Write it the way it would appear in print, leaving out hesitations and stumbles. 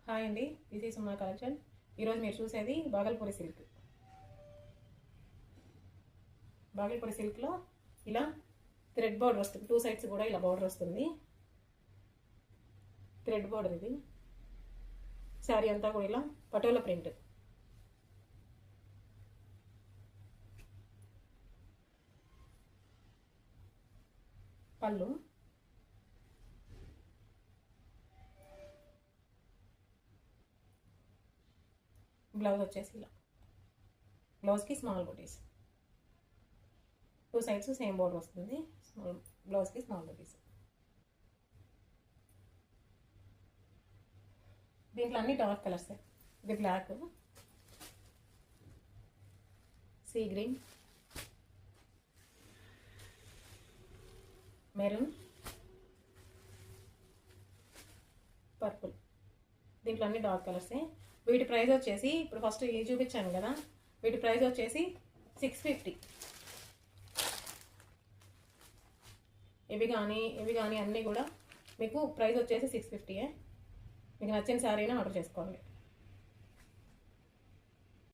Hi అండి, this is Suma collection. ఈరోజు మీరు చూసేది బాగల్పూరి సిల్క్. బాగల్పూరి సిల్క్లో ఇలా థ్రెడ్ బార్డర్ వస్తుంది, టూ సైడ్స్ కూడా ఇలా బార్డర్ వస్తుంది. థ్రెడ్ బార్డర్ ఇది. శారీ అంతా కూడా ఇలా పటోలా ప్రింట్. పళ్ళు, బ్లౌజ్ వచ్చేసి ఇలా, బ్లౌజ్కి small booties, two sides same border వస్తుంది. బ్లౌజ్కి స్మాల్ బూటీస్. దీంట్లో అన్ని డార్క్ కలర్స్. ఇది black, sea green, maroon, purple. దీంట్లో అన్ని డార్క్ కలర్సే. వీటి ప్రైస్ వచ్చేసి ఇప్పుడు ఫస్ట్ ఇవి చూపించాను కదా, వీటి ప్రైస్ వచ్చేసి 650. ఇవి కానీ అన్నీ కూడా మీకు ప్రైస్ వచ్చేసి 650. మీకు నచ్చిన శారీని ఆర్డర్ చేసుకోండి.